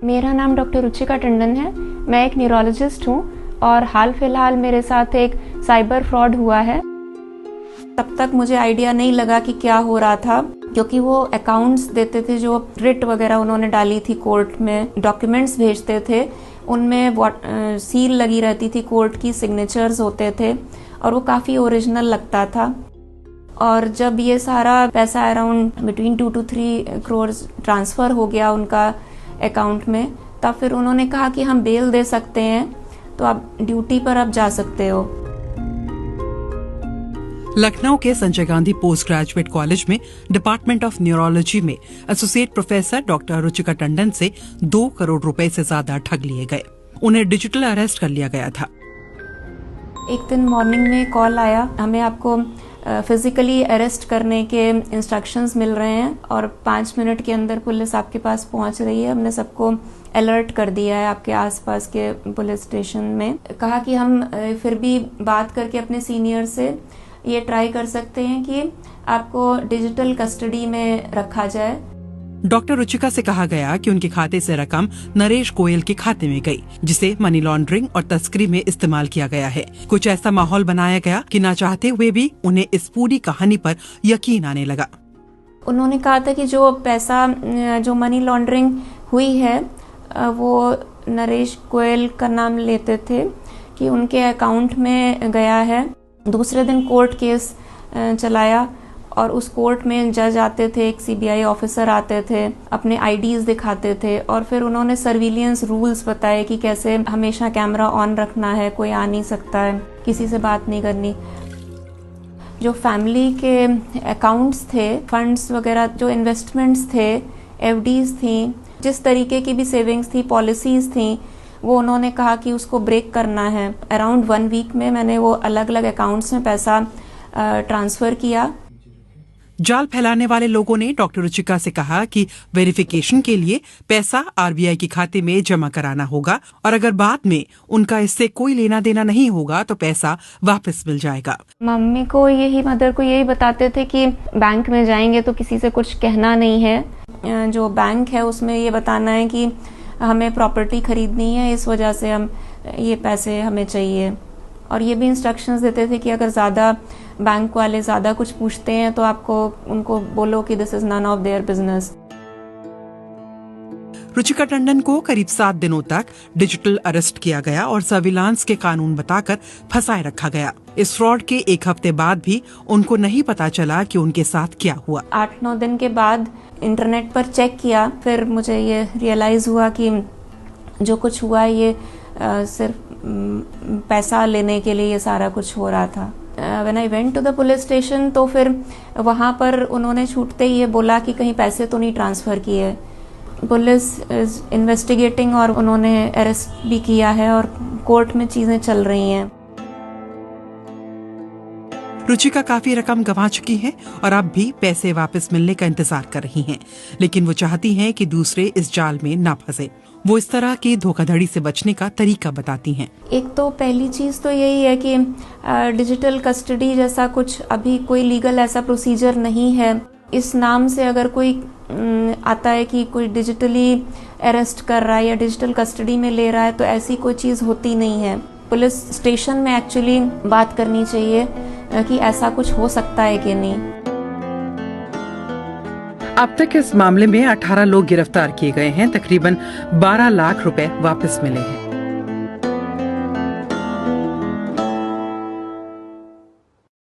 मेरा नाम डॉक्टर रुचिका टंडन है। मैं एक न्यूरोलॉजिस्ट हूँ और हाल फिलहाल मेरे साथ एक साइबर फ्रॉड हुआ है। तब तक मुझे आइडिया नहीं लगा कि क्या हो रहा था, क्योंकि वो अकाउंट्स देते थे जो रिट वगैरह उन्होंने डाली थी कोर्ट में, डॉक्यूमेंट्स भेजते थे, उनमें सील लगी रहती थी, कोर्ट की सिग्नेचर्स होते थे और वो काफ़ी ओरिजिनल लगता था। और जब ये सारा पैसा around between 2 to 3 crore transfer हो गया उनका अकाउंट में, तब फिर उन्होंने कहा कि हम बेल दे सकते हैं, तो आप ड्यूटी पर अब जा सकते हो। लखनऊ के Sanjay Gandhi post graduate college में डिपार्टमेंट ऑफ न्यूरोलॉजी में associate professor doctor Ruchika Tandon से 2 करोड़ रुपए से ज्यादा ठग लिए गए। उन्हें डिजिटल अरेस्ट कर लिया गया था। एक दिन मॉर्निंग में कॉल आया, हमें आपको फिजिकली अरेस्ट करने के इंस्ट्रक्शंस मिल रहे हैं और 5 मिनट के अंदर पुलिस आपके पास पहुंच रही है। हमने सबको अलर्ट कर दिया है आपके आसपास के पुलिस स्टेशन में। कहा कि हम फिर भी बात करके अपने सीनियर से ये ट्राई कर सकते हैं कि आपको डिजिटल कस्टडी में रखा जाए। डॉक्टर रुचिका से कहा गया कि उनके खाते से रकम नरेश गोयल के खाते में गई, जिसे मनी लॉन्ड्रिंग और तस्करी में इस्तेमाल किया गया है। कुछ ऐसा माहौल बनाया गया कि ना चाहते हुए भी उन्हें इस पूरी कहानी पर यकीन आने लगा। उन्होंने कहा था कि जो पैसा, जो मनी लॉन्ड्रिंग हुई है, वो नरेश गोयल का नाम लेते थे कि उनके अकाउंट में गया है। दूसरे दिन कोर्ट केस चलाया और उस कोर्ट में जज आते थे, एक सीबीआई ऑफिसर आते थे, अपने आईडीज दिखाते थे और फिर उन्होंने सर्विलियंस रूल्स बताए कि कैसे हमेशा कैमरा ऑन रखना है, कोई आ नहीं सकता है, किसी से बात नहीं करनी। जो फैमिली के अकाउंट्स थे, फंड्स वगैरह, जो इन्वेस्टमेंट्स थे, एफडीज थी, जिस तरीके की भी सेविंग्स थी, पॉलिसीज थी, वो उन्होंने कहा कि उसको ब्रेक करना है। अराउंड 1 वीक में मैंने वो अलग अलग अकाउंट्स में पैसा ट्रांसफर किया। जाल फैलाने वाले लोगों ने डॉक्टर रुचिका से कहा कि वेरिफिकेशन के लिए पैसा आरबीआई के खाते में जमा कराना होगा और अगर बाद में उनका इससे कोई लेना देना नहीं होगा तो पैसा वापस मिल जाएगा। मम्मी को मदर को यही बताते थे कि बैंक में जाएंगे तो किसी से कुछ कहना नहीं है। जो बैंक है उसमें ये बताना है कि हमें प्रॉपर्टी खरीदनी है, इस वजह से हम ये पैसे हमें चाहिए। और ये भी इंस्ट्रक्शंस देते थे कि अगर ज़्यादा बैंक वाले ज़्यादा कुछ पूछते हैं तो आपको उनको बोलो कि this is none of their business. Ruchika Tandon को करीब 7 दिनों तक डिजिटल अरेस्ट किया गया और सर्विलांस के कानून बताकर फंसाए रखा गया। इस फ्रॉड के 1 हफ्ते बाद भी उनको नहीं पता चला कि उनके साथ क्या हुआ। 8-9 दिन के बाद इंटरनेट पर चेक किया, फिर मुझे ये रियलाइज हुआ कि जो कुछ हुआ ये सिर्फ पैसा लेने के लिए ये सारा कुछ हो रहा था। When I went to the police station, तो फिर वहाँ पर उन्होंने छूटते ही ये बोला कि कहीं पैसे तो नहीं ट्रांसफ़र किए। पुलिस इज इन्वेस्टिगेटिंग और उन्होंने अरेस्ट भी किया है और कोर्ट में चीज़ें चल रही हैं। रुचिका काफी रकम गंवा चुकी हैं और अब भी पैसे वापस मिलने का इंतजार कर रही हैं, लेकिन वो चाहती हैं कि दूसरे इस जाल में ना फंसे। वो इस तरह की धोखाधड़ी से बचने का तरीका बताती हैं। एक तो पहली चीज़ तो यही है कि डिजिटल कस्टडी जैसा कुछ अभी कोई लीगल ऐसा प्रोसीजर नहीं है। इस नाम से अगर कोई आता है कि कोई डिजिटली अरेस्ट कर रहा है या डिजिटल कस्टडी में ले रहा है, तो ऐसी कोई चीज़ होती नहीं है। पुलिस स्टेशन में एक्चुअली बात करनी चाहिए कि ऐसा कुछ हो सकता है कि नहीं। अब तक इस मामले में 18 लोग गिरफ्तार किए गए हैं। तकरीबन 12 लाख रुपए वापस मिले हैं।